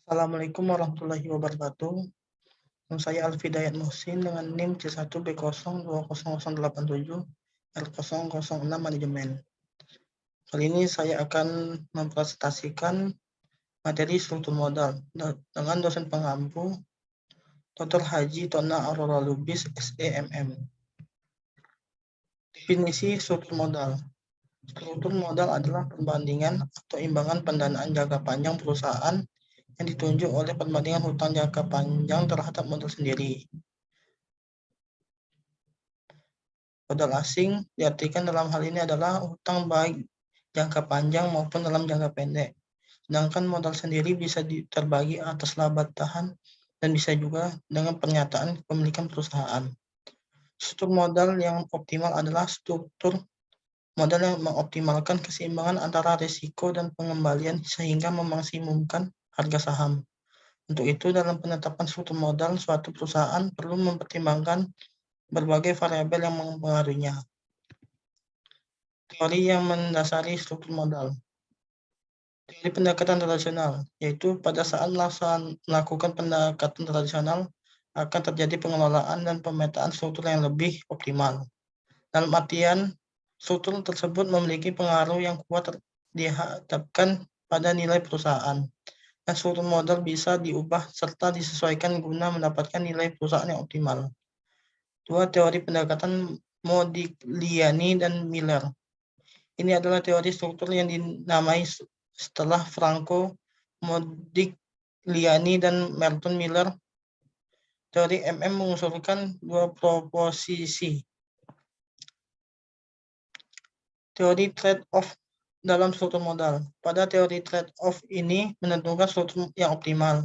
Assalamualaikum warahmatullahi wabarakatuh. Nama saya Alfidayat Muhsin dengan NIM C1B020087 L006 Manajemen. Kali ini saya akan mempresentasikan materi struktur modal dengan dosen pengampu Dr. Haji Tona Aurora Lubis, SEMM. Definisi struktur modal. Struktur modal adalah perbandingan atau imbangan pendanaan jangka panjang perusahaan yang ditunjuk oleh perbandingan hutang jangka panjang terhadap modal sendiri. Modal asing diartikan dalam hal ini adalah hutang baik jangka panjang maupun dalam jangka pendek. Sedangkan modal sendiri bisa terbagi atas laba tahan dan bisa juga dengan pernyataan kepemilikan perusahaan. Struktur modal yang optimal adalah struktur modal yang mengoptimalkan keseimbangan antara risiko dan pengembalian sehingga memaksimumkan harga saham. Untuk itu, dalam penetapan struktur modal suatu perusahaan perlu mempertimbangkan berbagai variabel yang mempengaruhinya. Teori yang mendasari struktur modal. Teori pendekatan tradisional, yaitu pada saat melakukan pendekatan tradisional akan terjadi pengelolaan dan pemetaan struktur yang lebih optimal. Dalam artian, struktur tersebut memiliki pengaruh yang kuat dihadapkan pada nilai perusahaan. Dan struktur modal bisa diubah serta disesuaikan guna mendapatkan nilai perusahaan yang optimal. Dua teori pendekatan Modigliani dan Miller. Ini adalah teori struktur yang dinamai setelah Franco Modigliani dan Merton Miller. Teori MM mengusulkan dua proposisi. Teori trade-off dalam struktur modal. Pada teori trade-off ini menentukan struktur yang optimal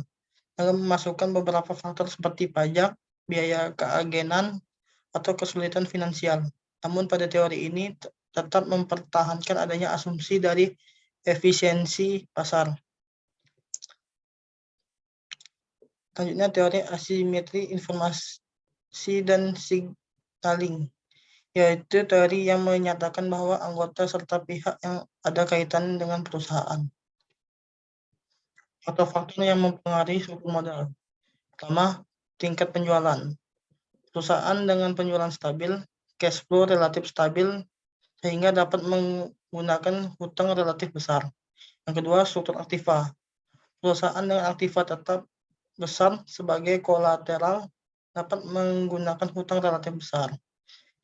dengan memasukkan beberapa faktor seperti pajak, biaya keagenan, atau kesulitan finansial. Namun pada teori ini tetap mempertahankan adanya asumsi dari efisiensi pasar. Selanjutnya teori asimetri informasi dan signaling, yaitu teori yang menyatakan bahwa anggota serta pihak yang ada kaitan dengan perusahaan. Faktor-faktor yang mempengaruhi struktur modal. Pertama, tingkat penjualan. Perusahaan dengan penjualan stabil, cash flow relatif stabil, sehingga dapat menggunakan hutang relatif besar. Yang kedua, struktur aktiva. Perusahaan dengan aktiva tetap besar sebagai kolateral dapat menggunakan hutang relatif besar.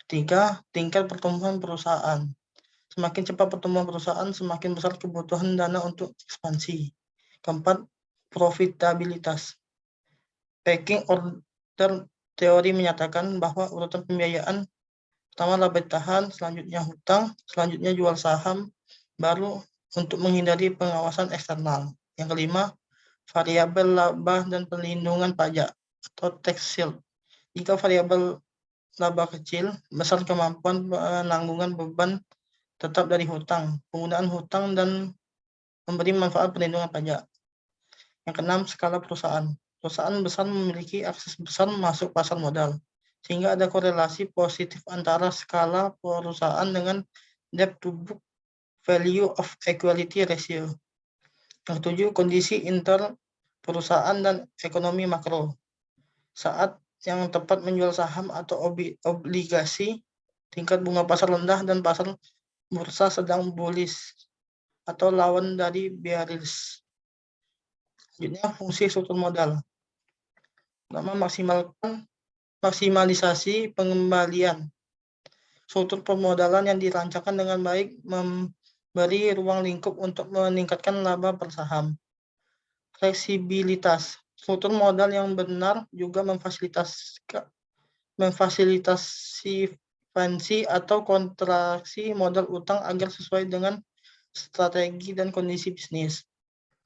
Ketiga, tingkat pertumbuhan perusahaan. Semakin cepat pertumbuhan perusahaan, semakin besar kebutuhan dana untuk ekspansi. Keempat, profitabilitas. Pecking order teori menyatakan bahwa urutan pembiayaan pertama laba tahan, selanjutnya hutang, selanjutnya jual saham, baru untuk menghindari pengawasan eksternal. Yang kelima, variabel laba dan perlindungan pajak atau tax shield. Jika variabel laba kecil, besar kemampuan penanggungan beban tetap dari hutang, penggunaan hutang, dan memberi manfaat perlindungan pajak. Yang keenam, skala perusahaan. Perusahaan besar memiliki akses besar masuk pasar modal, sehingga ada korelasi positif antara skala perusahaan dengan debt to book value of equity ratio. Yang ketujuh, kondisi inter perusahaan dan ekonomi makro. Saat yang tepat menjual saham atau obligasi, tingkat bunga pasar rendah dan pasar bursa sedang bullish atau lawan dari bearish. Selanjutnya, fungsi struktur modal. Pertama, maksimalisasi pengembalian. Struktur pemodalan yang dirancangkan dengan baik memberi ruang lingkup untuk meningkatkan laba per saham. Fleksibilitas. Struktur modal yang benar juga memfasilitasi ekspansi atau kontraksi modal utang agar sesuai dengan strategi dan kondisi bisnis.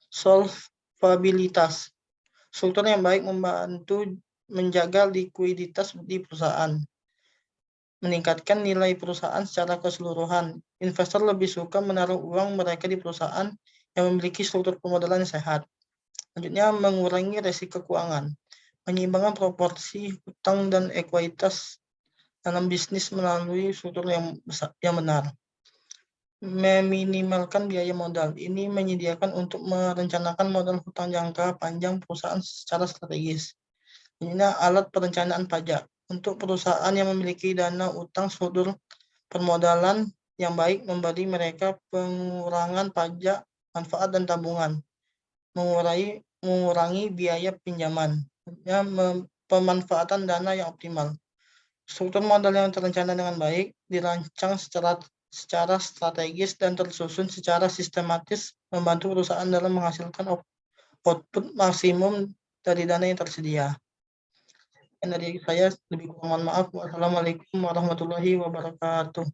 Solvabilitas. Struktur yang baik membantu menjaga likuiditas di perusahaan, meningkatkan nilai perusahaan secara keseluruhan. Investor lebih suka menaruh uang mereka di perusahaan yang memiliki struktur pemodalan yang sehat. Selanjutnya, mengurangi risiko keuangan, menyeimbangkan proporsi hutang dan ekuitas dalam bisnis melalui struktur yang benar. meminimalkan biaya modal. Ini menyediakan untuk merencanakan modal hutang jangka panjang perusahaan secara strategis. Ini alat perencanaan pajak. Untuk perusahaan yang memiliki dana utang struktur permodalan yang baik memberi mereka pengurangan pajak, manfaat, dan tabungan. Mengurangi biaya pinjaman. Pemanfaatan dana yang optimal. Struktur modal yang terencana dengan baik, dirancang secara strategis dan tersusun secara sistematis, membantu perusahaan dalam menghasilkan output maksimum dari dana yang tersedia. Dan dari saya, lebih kurang mohon maaf. Wassalamualaikum warahmatullahi wabarakatuh.